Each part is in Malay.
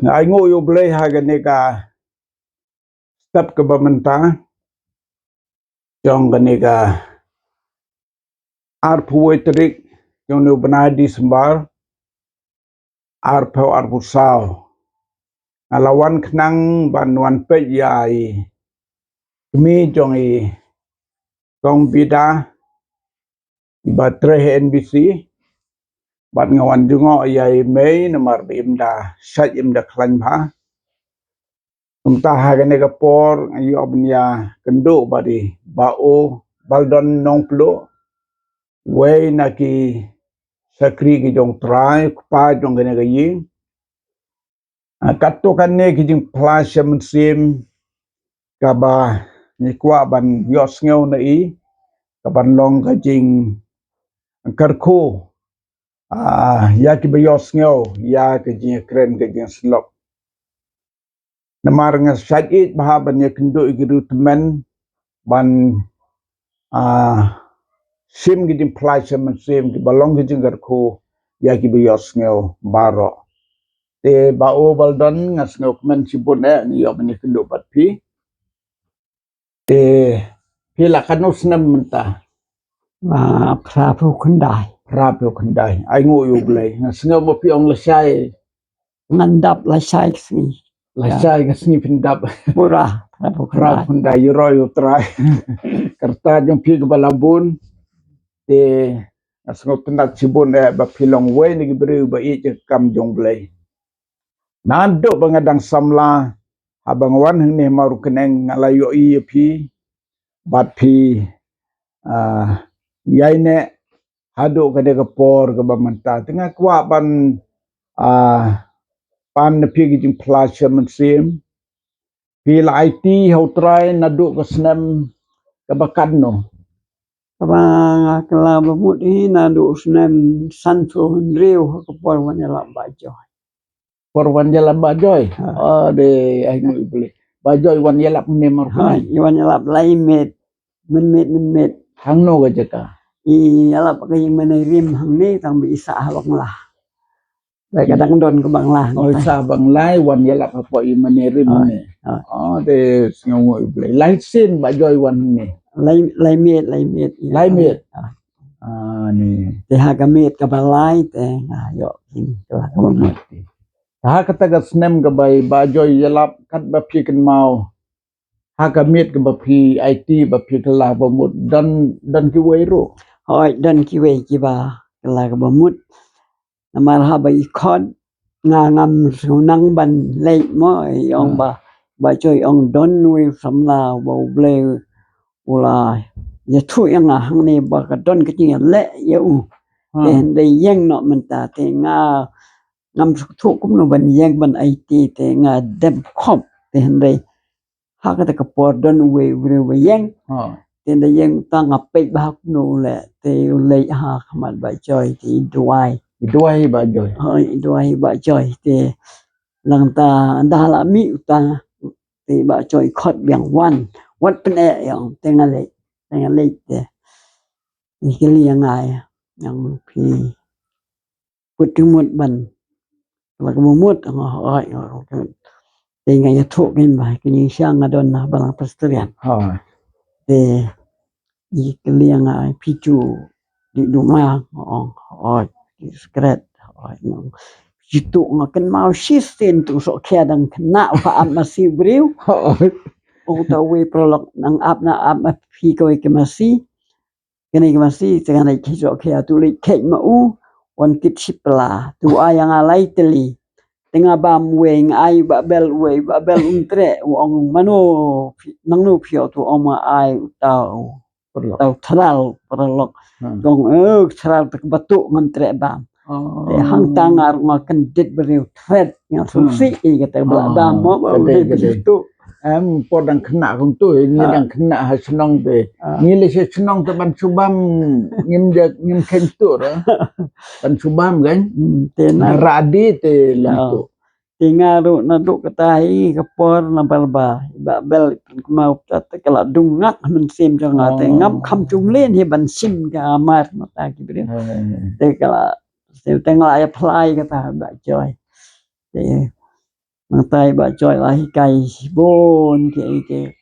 Ngai ngo yo blay haga nega step ke bamenta jong nega arpu wetrik jong no benadi sembar arpu sao alawan kenang banwan pe yai kemi jong kong bida batre NBC bat ngawan jungo yai mei namar imda saj imda klan bha umtah haga nega por ayo abnya kendo badi bao baldon nong plo way naki sakri ki jong try pa jong gane ga yin katto kan ne ki jing plasha mensim ka ba ni kwa ban yos ngeu na ka ban long ka jing karko ya ki ba yos ngeu ya ka jing kren ka jing slop namar nga sajit bah ban ne kendo igirutmen ban sim ki jing plasha mensim ki balong ki jing karko ya ki ba yos ngeu baro te bao baldon ngas ngok men sibun ni yo ni kendo pat te la kanus nam menta prapu kundai ai ngo yo blai ngas ngok mo pi ong lesai ngandap lasai ngasni pindap pura prapu kundai yoro yo trai kerta jong pi ke balabun te ngas ngok pendat sibun ba pilong we ni gibri ba i kam jong blai nando bangadang samla abang wan ni maru keneng ngalayo i pi bat pi yaine hado kade ke por ke bamenta tengah kwa ban pan pi ki jing plasha mensim pi la IT ho try nado ke snem ke bakan no Kaba kala bamut na do snem santo ndreu ko por wanyala bajo por wanjala bajoy de ai ngui beli bajoy wanjala ne mar wanyala laimet men hangno ga jaka ala pakai menerim hang ni tang bi isa bang lah baik kadang don ke bang lah isa bang lai wanjala apa i menerim ne de ngui beli light sin bajoy wan ne laimet ni te hagamet ka balai te yo king telah kamu kata ka snem ka bay bajoy yalap kat ba piken mau hagamit ka ba pi IT ba pi kala ba mut dan ki wero hoi dan ki we ki ba kala ka ba mut namar ha ba ikon ngam sunang ban lei mo yong ba joy ong don we from la bo ble ula ya thu yang hang ni ba ka don ka ting le yu en de yang no menta te nga ngam thu kum no ban yang ban IT te nga dem khop te hende ha ka ta ka por don we yang te de yang ta ngape ba no le te le ha khamat ba joy ti duai ba joy hoi duai ba joy te lang ta da la mi ta te ba joy khot biang wat pen yang te nga le te ni ke liang ai yang pi putumut ban la ko mut ai te nga ya thu kin ba ki ni siang adon na balang pastorian te ni ke liang ai pichu di duma oi skret oi jitu ngaken mau sistem tu so kiadang kena wa masih briu o ta we prolog nang ap pi ko ke masih kene ke masih jangan ai kiso kia tu li kek mau on kit sipla tu ayang alai teli tengah bam weng ai ba bel untre ong mano nang no pio tu oma ai tau tral prolog gong tral tak batu ngantre bam te hang tangar makan dit beriu thread yang susi kata bam mo begitu podang kena kong tu ni dang kena ha senong te ni le se senong te ban subam ngim ken tu ban subam kan te na radi te lantu tingaru na du katai kapor na balba ba bel mau tat kala dungak men sim janga te ngam kham chung len hi ban sim ga mar mata ki bre te kala Saya tengok apply kata Mbak Joy. Mantai Mbak Joy lah ikai bon ke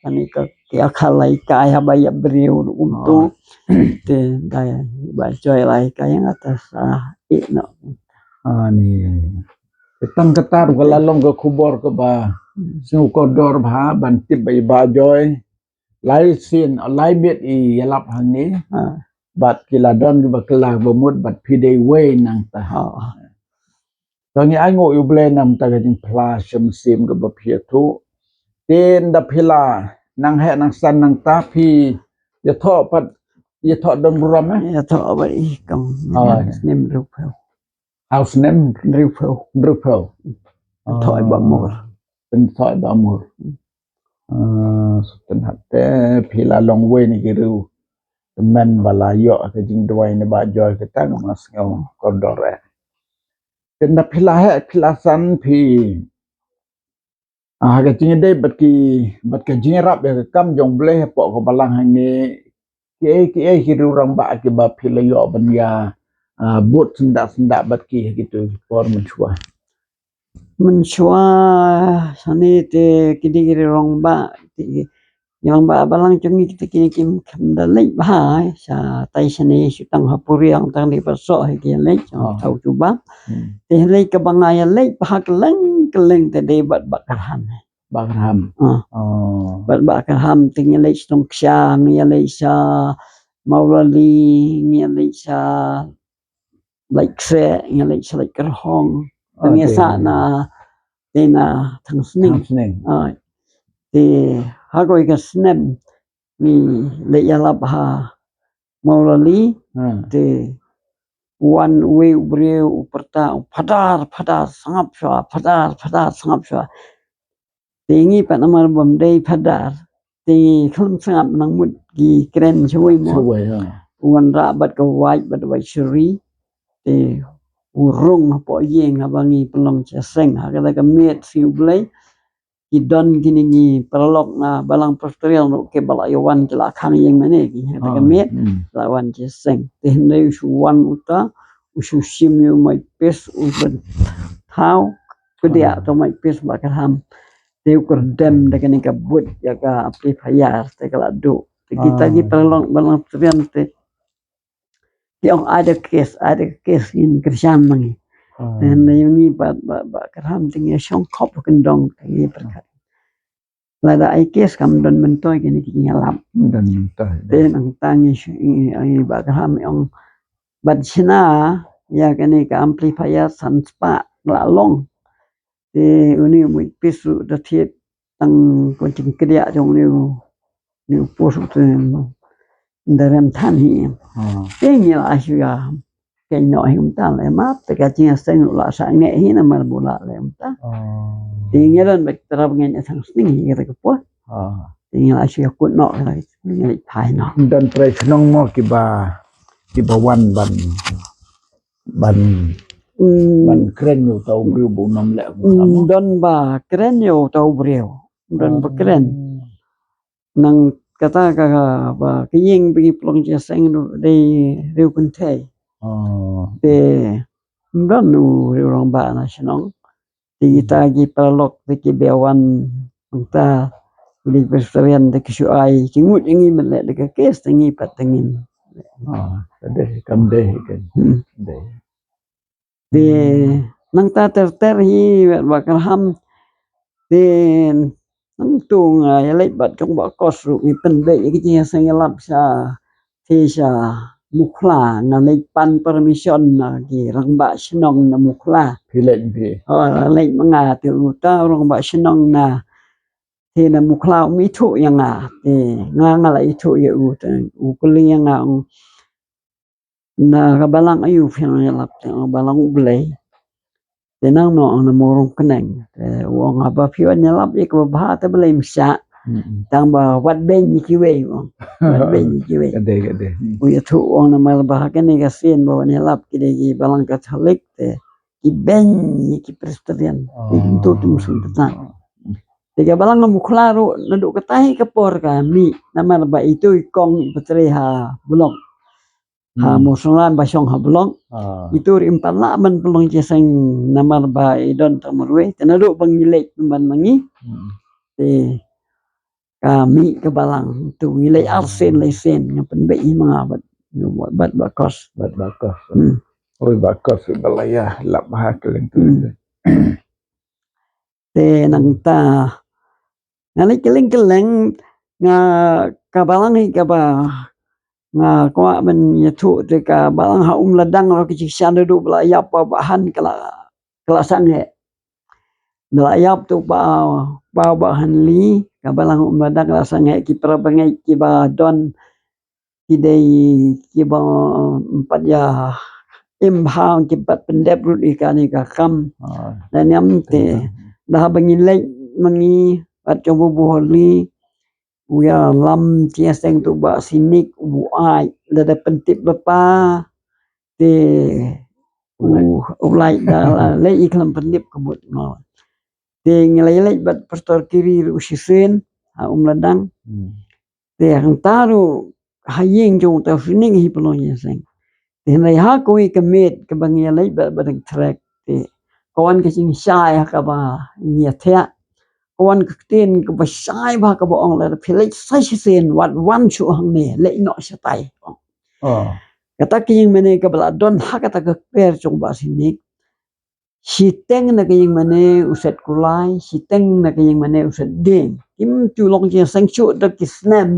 panika ke akal ikai habaya beriu untuk te daya Mbak Joy lah ikai yang atas no. Ni ketang ketar galalong ke kubor ke ba su kodor ba bantip ba Joy lai sin lai bet I yalap hang ni bat kiladon ke ba kelah bemut bat pidei we nang ta Tong ai ngo yu ble nam ta gading pla sim ke ba phia thu ten da phila nang he nang san nang ta phi ya tho pat ya tho dong ram ya tho ba I kong nem rupel house name rupel tho ba mur pen tho ba mur ten hatte phila long we ni giru men bala yo ke jing dwai ne ba Joy ke tang mas ngau kodor ten da phila he phila san phi ke jing de bat ke jing rap ya kam jong ble po ko balang hang ni ke hiru rang ba ke ba phila yo ban ya bot sendak bat ki gitu por menchua sani te kidi rong ba yang ba balang chungi kita kini kam da lei ba sa tai sani sutang hapuri ang tang di paso ki lei tau cuba te lei ka bangaya lei ba keleng te de bat bakarham bat bakarham ting lei stong ksha ngi lei sa maulali ngi lei sa lei kse ngi lei sa lei kerhong ngi sa na tena thang sning te hagoi ka snem ni le yala ba maulali te one way breu perta padar sangap swa tingi pa namar bom dei padar ti khum sangap nang mut gi kren chui mo wan ra bat ka wai bat wai shuri te urung po yeng abangi pelong chaseng agala ka met siu blai idon gini ni perlok na balang posterior no ke bala yawan kila khang yeng mane gi ka met lawan chaseng te nei shu wan uta ushu sim yu mai pes uban thau kedia to mai pes bakarham te ukur dem de kani ka but ya ka apli phayar te kala do te kita gi perlok balang posterior te yang ada kes in kerjaan mangi dan yang ni ba kerham tinggi songkop kendong tinggi perkat lada ai kes kam don mentoy kini ngalam dan mentah den ang tangi ai ba kerham yang badsina ya kini ka amplifier sanspa lalong te uni mu pisu da thiet tang ko ching kria jong ni posu te dalam than hi tinggal asyia ke noi hum ta le ma te ka chia sen la sa nge hi na mar bula le ta tinggal bek terap nge sang sning hi ke po tinggal asyia ku no la nge thai no dan presnong mo ki ba wan ban kren yo tau bru bu nom le don ba kren yo tau bru don ba kren nang kata ba kiyeng bi plong che seng de riu kun thai te ndon nu riu rong ba na shnong ti ta gi palok te ki bewan ta di pesterian de ki ai ki ngut ngi mele de ka kes ngi patengin de kam de de nang ta ter hi ba karham de nang tung ya leit bat kong ba kos ru mi pen be ki chia sang lap sa thi sa mukla na leit pan permission na ki rang ba shnong na mukla phi lệnh phi leit manga tu ta rang ba shnong na thì na mukla mi thu yang te nga la i thu ye u kuli yang na ka balang ayu phiang ya lap te balang blai te nang no na morong keneng te wong apa phian ya lap ik ba ta blai msa tang ba wat ben ki we wat ben ki we gede u ya thu on na mal ba ka ni ka sin ba ni lap ki de ki balang ka thalik te ki ben ki presterian tu sun ta tiga balang mukla ru naduk ka tahi ka por ka mi nama ba itu kong petre ha bulong ha mo solan ba syong hablong itu ri empat la ban pelong jeseng namar ba idon tamurwe tenadu pangilek ban mangi te kami ke balang tu ngilek arsen lesen ngapen be mga bat bakos oi bakos balaya lap ha keleng te nang ta ngali keleng nga kabalang hi kaba nga kwa men yatu te ka balang ha ladang ro ki shan du bla yap pa bahan kala sange bla yap tu ba bahan li ka balang ladang kala sange ki pra bangai ki ba don ki dei ki ba empat ya im hang ki pat pendep ru ikani ka kam dan yam te dah bangilek mangi at coba buholi uya lam tiaseng tu ba sinik bu ai lada pentip bapa te ulai da le iklam pentip kebut no te ngelelek bat pastor kiri usisen ladang te hang taru hayeng jong ta fining hi pelonya seng te nai ha koi kemet ke bangelek bat badang trek te kawan ke sing syai ka ba nia thea kawan ketin ke basai ba ka boong la philek sai sen wat wan chu hang ne le no satai kata king mene ka bala don ha kata ke per chung ba sinik siteng na king mene uset kulai siteng na king mene uset ding kim chu long je sang chu da kisnem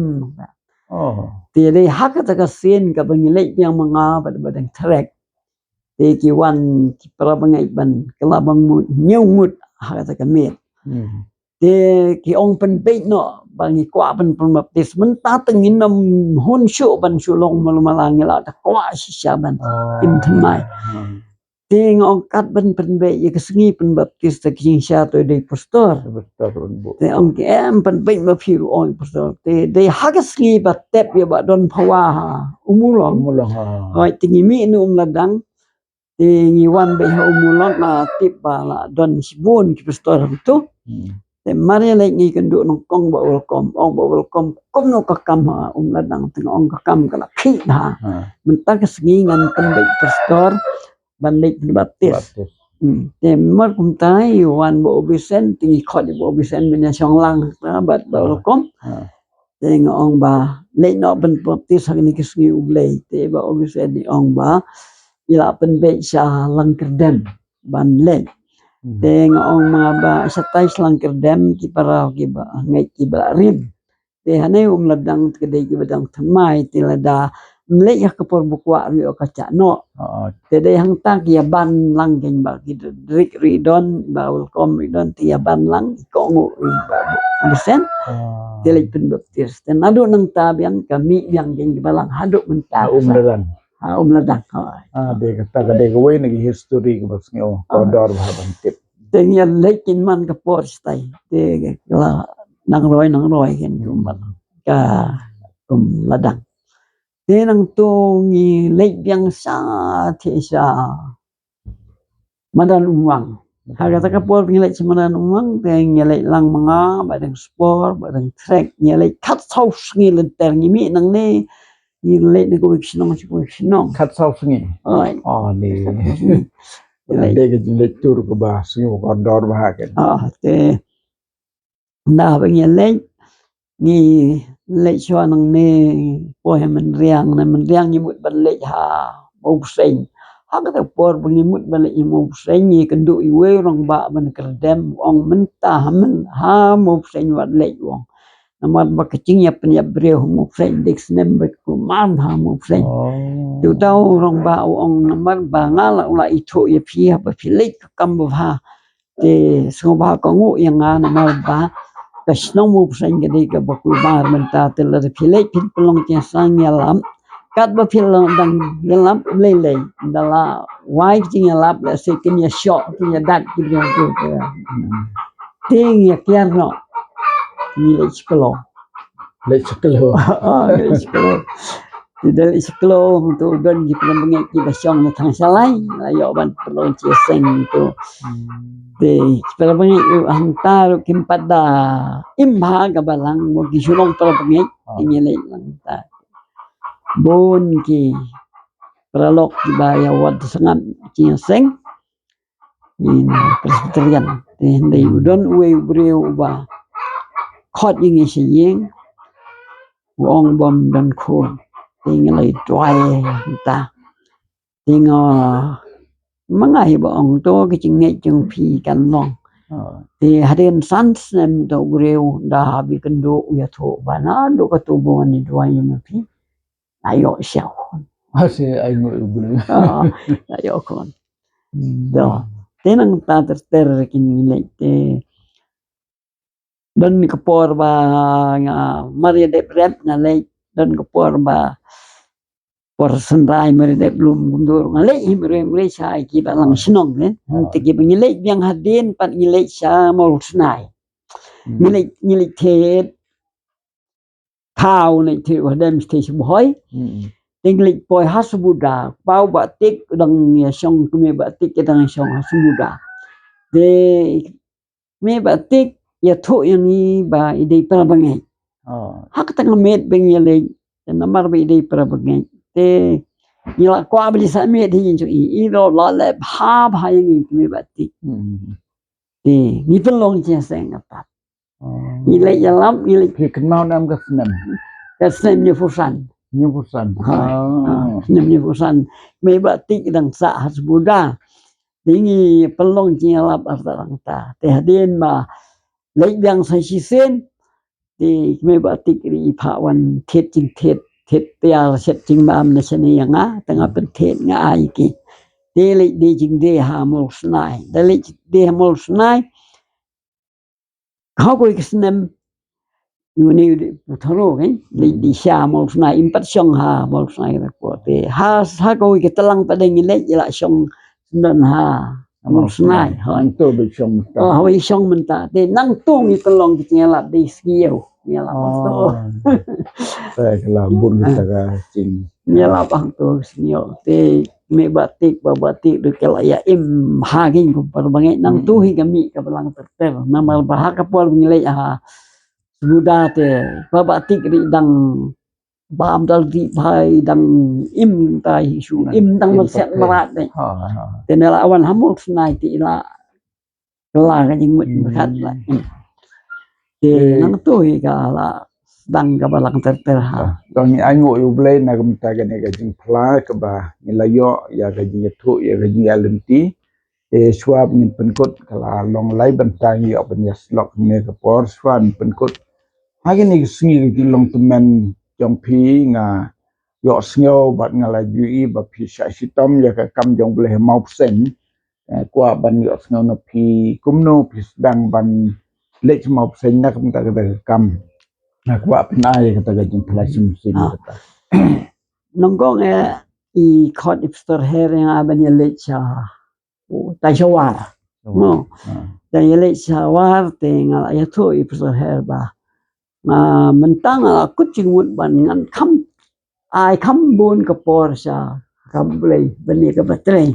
te le ha kata ka sen ka bangilek yang manga badang trek te ki wan ki pra bangai ban kala bang mut nyau mut ha kata ka met te ki ong pen pe no bangi kwa pen baptis menta tengin nam hun shu ban shu long malang la ta kwa sha ban im thnai te ngong kat ban pen be ye kesengi pen baptis ta king sha to de pastor te ong ke em pen pe ma phiru ong pastor te de hagasngi ba tep ye ba don phawa umulong oi tingi mi nu ladang te ngi wan be umulong na tip ba la don sibun ki pastor tu te mari le ngi kendu nong kong ba welcome kom no ka kam ladang teng ong ka kam kala phi ha menta ka sengi ngan pembek pastor ban le baptis te mar kum tai wan bo bisen tingi khot bo bisen benya song lang bat ba welcome te ngong ba le no ban baptis ha ni kisngi ublei te ba bisen ni ong ba ila pembek sha lang kerdem ban le te ngong ma ba satai slang kerdem ki para ki ba ngai ki ba rim te hane ladang kedai ki badang thamai te lada mle ya ka por bukwa ri o ka cha no te de hang ta ki ban lang ken ba ki drik ri don ba welcome ri don ti ban lang ko ngu ri ba bisen te le pen baptis te nadu nang ta biang kami yang ken balang hadu menta ladang de kata kade ko we ngi history ko bas ngo kodor ba ban tip te nya lekin man ka por stai te la nang roi ken jumbat ka ladang te nang tu ngi lek biang sa the sa madan uang ha kata ka por ngi lek madan uang te ngi lek lang manga badang sport badang trek ngi lek kat sau ngi lenter ngi mi nang ne ngi lek ne ko sinong kat sau ngi ni de ke lectur ko ba singo kodor ba ken te na ba ngi lek chwa nang ne po he man riang ni mut ban lek ha mo seng ha ka por bungi mut ban lek mo seng ni kendu i we rong ba ban kerdem ong menta men ha mo seng wat lek wong namat ba kecing ya pen ya bre mo seng dik snem ba ku man ha mo seng tu tau rong ba ong namat ba ngala ula itu ya phi ha ba phi lek kam ba ha te so ba ko ngu yang na ba kasno mo seng gede ka ba ku bar menta te la philek phin pelong che sang yalam kat ba philong dang yalam le dala wai ting yalap la se kin ya shot kin ya dat ki yo tu ting ya kierno ni le chklo le chklo Tidal isklo tu don di pengen ki basyong na thang salai ayo ban pelong che seng tu de spela bangi hantar kim pada imha ga balang mo gi sulong to bangi ingele lang ta bon ki Peralok di baya wad sangat cia seng in Presbyterian they don't we breu ba khot ying si ying wong bom dan khon ting lai twai ta ting mangai ba ong to cái ching ngai chung phi kan long thì hadin sans nem do breu da bi kan do ya tho ba na do ka tu bo ni twai ma phi ayo xiao Masih ay ngul. ayo kon do tenang ta ter kin nilai te dan kapor ba nga Maria de Brep na lei dan kapor ba por sendai Maria de Blum mundur nga lei imre sai ki ba lang sinong te ki nilai yang hadin pat nilai sa mol snai nilai te thao nei te hadam station boy tinglik poi hasubuda pau batik dang song kume batik dang song hasubuda de me batik ya thu yang ni ba ide para bangai hak tang met beng yele namar ba ide para bangai te ya kwa beli sa met hin chu i ro la le ha ba yang ni me batik te ni pelong che seng apa ni le ya lam ni le Kan mau nam ka sen ni fusan Nyubusan. Nyubusan may batik dang sa hasbuda dingi pelong nyalap arang ta te hadin ma lấy biang sai chi sen thì may batik ri phawan thet ching thet tia set ching mam na sene nga tanga pen thet nga ai ki te le de ching de ha mol snai de le de mol snai how ko kisnem Yuni putharo kan di sha mol snai impat song ha mol snai ko te ha ko ke telang padeng le la song dan ha mol snai ha Anto be song ta. ha wi song menta te nang tung i pelong ki ngela di skieu ngela to Saya kala bun ta ka ching ngela bang to skieu te me batik de kala ya im hagin ko parbangai nang tuhi kami ka belang terter namal bahak pol ngile ha Buddha te batik ri dang bam dal di bhai dang im tai su im dang một set marat de te nela awan hamul snai ti la ka jing mut khat la te nang tu hi ka la dang ka balang ter ha dong ai ngoi u ble na kum ta ka ne ka jing phla ka ba ni la yo ya ka jing thu ya ka jing alenti e swab ni penkot kala long lai ban ta yi op ni slok ne ka por swan penkot hagi ni singi ki long tumen jong phi nga yo snyo bat nga la ju i ba phi sha sitom ya ka kam jong ble mau sen kwa ban yo snyo no phi kumno phi dang ban le mau sen na kam ta ka kam na kwa pna ya ka ta ka jing phlasim sin ta nong gong i khot ipster her nga ban ye le cha ta shawar no ta ye le shawar te nga ya thu ipster her ba mà mentang la kucing mut ban ngan ai kham bun ka por sa kam blei bani ka batre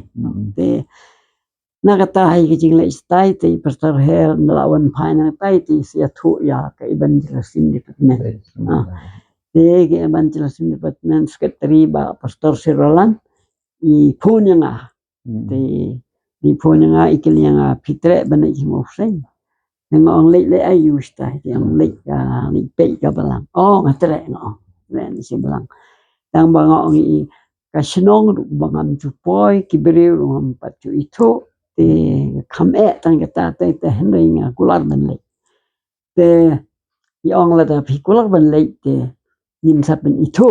te na kata hai ki jing le stai te pastor her lawan phana tai ti sia thu ya ka iban jelasin department te ke iban jelasin department secretary ba pastor Sirolan I punya nga te I punya nga ikil nga pitre bani mo sen ngong le ayu sta yang le pe ka balang ngatre no len si balang tang bangong I ka snong bangam chu poi ki breu ngam pat chu itu te kham tang ka ta te henry nga kular ban le te yong la da pi kular ban le te nim sa ben itu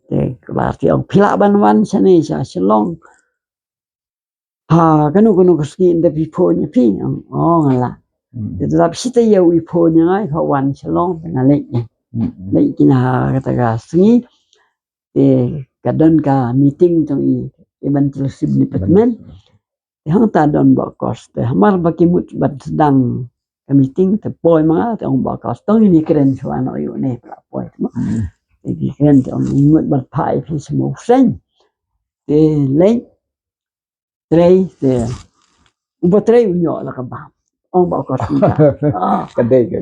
te kular ti ong pila ban wan sane sa selong ha kanu ski inde pi po ni pi ngala tetap sita ya wi po ni ngai ho wan selong na le kina kata ga singi te kadon ka meeting tong evangelism department hang ta don ba kos te hamar ba kimut bat sedang ka meeting te poi ma te ong ba kos tong ni kren chuan oi ne pra poi mo te kren tong mut bat pai pi smo sen te le trei te uba trei nyo la ka ba ong ba kos ta ka de ke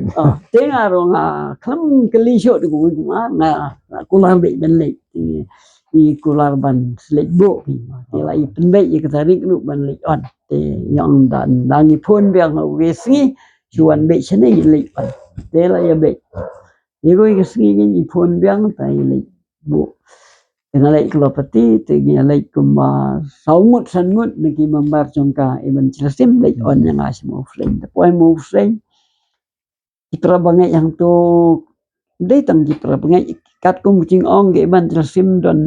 te nga ro nga kham kali sho de ku ma na kular be ben le i kular ban slik bo pi ti la i penbe i katarik lu ban lik on te yang dan dangi pun biang wesi chuan be chene i lik on te la ya be ni go i sgi i pun biang ta i lik bo tengah lek kelopati tengah lek kuma saumut sanmut niki membar jongka iban celasim lek on yang asmo flame poi mo flame itra bangai yang tu đây tầng kịp là ngay cắt công trình ong cái ban cho sim đòn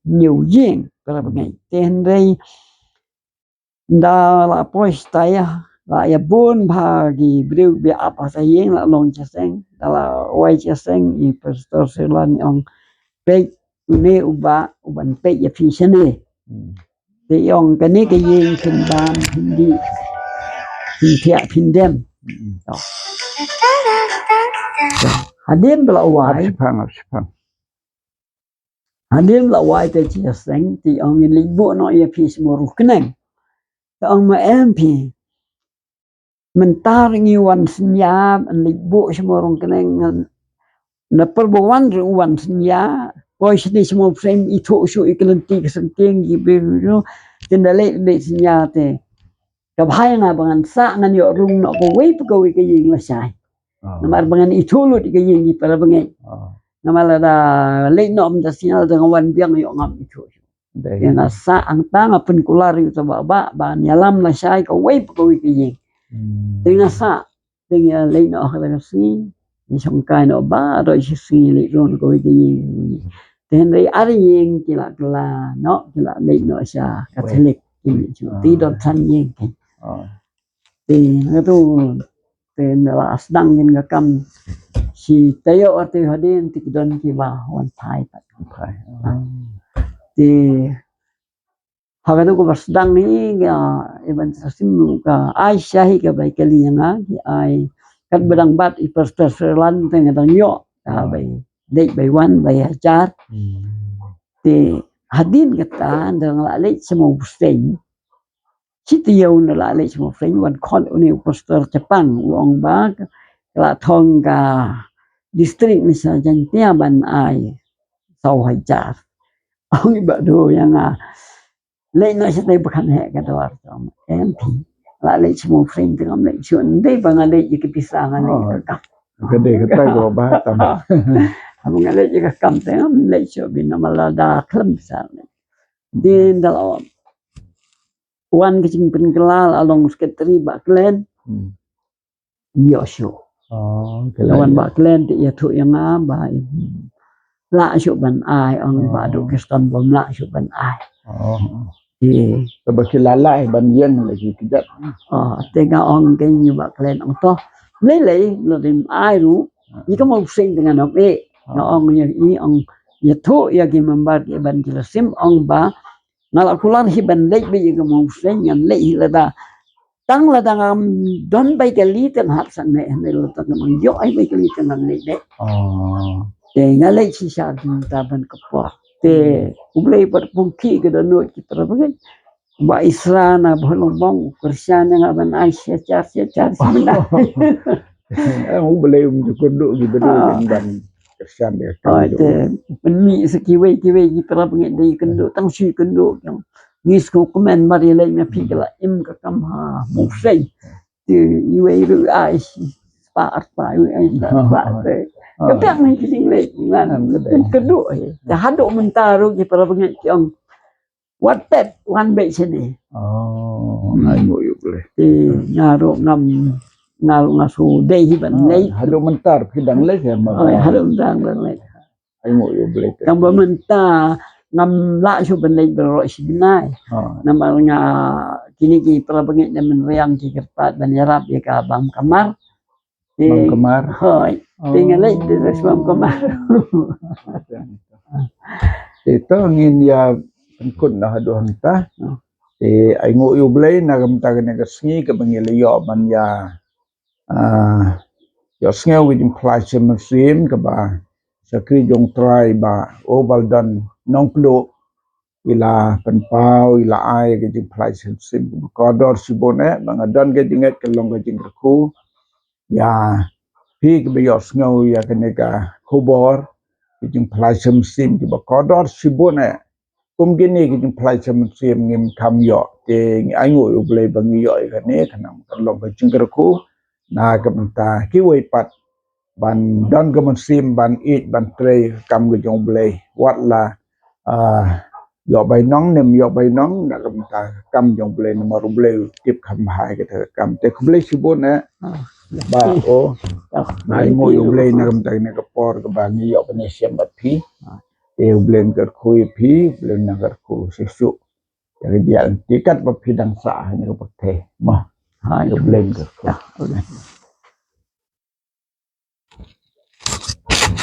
nhiều riêng là ngay tên đây đã là post là ya bon bagi beliau bi apa sayang là long chaseng là wai chaseng i pastor selan ong pe une uban pe ya phi sene thì ong cái này cái gì phin ban phin đi phin thia phin dem hadim belawai hadim belawai te chia seng ti ong in libu no ya phi smor keneng ta ong ma mp mentar ngi wan senyap an libu smor keneng na perbuan wan senya poi sini semua frame itu su iklenti kesenting gitu tendale de senya te ka bhai nga bangan sa ngan yo rung no ko wei ko ke yin la sai namar bangan itu lu ke yin di para bangai namala da le nom da sinyal dengan wan biang yo ngam itu yang sa ang tang apun kular itu ba nyalam la sai ko wei ko ke yin dengan sa dengan le no ha da si ni song kai no ba rồi si le ron ko ke yin then they are yin kila no kila le no sa catholic ti don san yin thì nó tu tên là đăng in cái cầm si tayo ở từ hadin thì don ki ba one thai thì họ cái tu có đăng ni event sim ka ai shahi ka bai kali nga ki ai kat bedang bat i perselan teng dang yo ka bai dei bai wan bai ajar thì hadin kata dang la le semua buseng Citiyo na la le semua friend wan kon uni poster Jepang uang ba la thong ka district misal jantia ban ai sau hajar ông ba do yang le no se dei bukan he ka dor MP la le semua friend dengan le chun dei bang le ke pisangan le ka gede kata go ba tam abang le ke kam teng le cho bin malada klem sa din dalam wan kecing pengelal along sekretari baklen yosho lawan baklen ti ya thu yang ba la shu ban ai on ba do kristan bom la shu ban ai thì bakilala ban yen lagi kejap tega on cái như baklen on to lấy là tìm ai ru ni có một sinh dengan ông e nó on như ý on ya thu ya ki membar ki ban jelasim on ba ngalak kular hiban lek bi ga mo sen yan lek la da tang la da don bai ka li tan hat san ne la ta mang yo ai bai ka li tan ne de te ngalek si sa ta ban ka po te ublei par pungki ga no ki tra ba ba israna bolong bong persian nga ban ai sia char sina ublei ko do gi bedo ban Kesan dia te penmi sekiwe ki tra ba ngai kendo tang si kendo yang ngis ko komen mari le na pi la im ka kam ha mo sei ti iwe ru ai pa ai pa te ka tak ni sing le ngan kendo te hado mentaro ki para ngai ki om what that one be sini ngai mo yu boleh ti nyaro ngam ngal ngasu dei ban nei hado mentar kidang le ya ma hado dang ban le ai mo yu boleh kam ba menta ngam la su ban le bro sinai nama nga kini ki para bangit na menriang ki kertat ban yarap ya ka bang kamar bang kamar hoi tinggal le de bang kamar itu ngin ya kun na hado hanta ai ngo yu boleh na kam ta ne ka sngi ka bangil yo ban ya your scale with implies a muslim ka ba sa kri jong try ba oval dan nong plo ila penpau ila ai ke implies sim kodor sibone bang dan ke jinget ke long ke jingku ya pi ke your scale ya ke ne ka khobor kijing plai sim ki ba kodor sibone gini kijing plai sim ngim kam yo te aingo yo ble bangi yo ka ne kanam kan long ka jingkerku na ka benta ki wei pat ban don ka sim ban it ban tre kam ga jong ble wat la yo bai nong nem yo bai nong na ka benta kam jong ble na maru ble tip kam hai ka kam te ble sibone ba o na ngo yo ble na kam tai na ka por ka ba ni yo pa ne siam bat phi e blen ka khui phi blen na ka khu se su jadi dia tikat ba phi dang sa ni ka pa the ma ha yo blen ka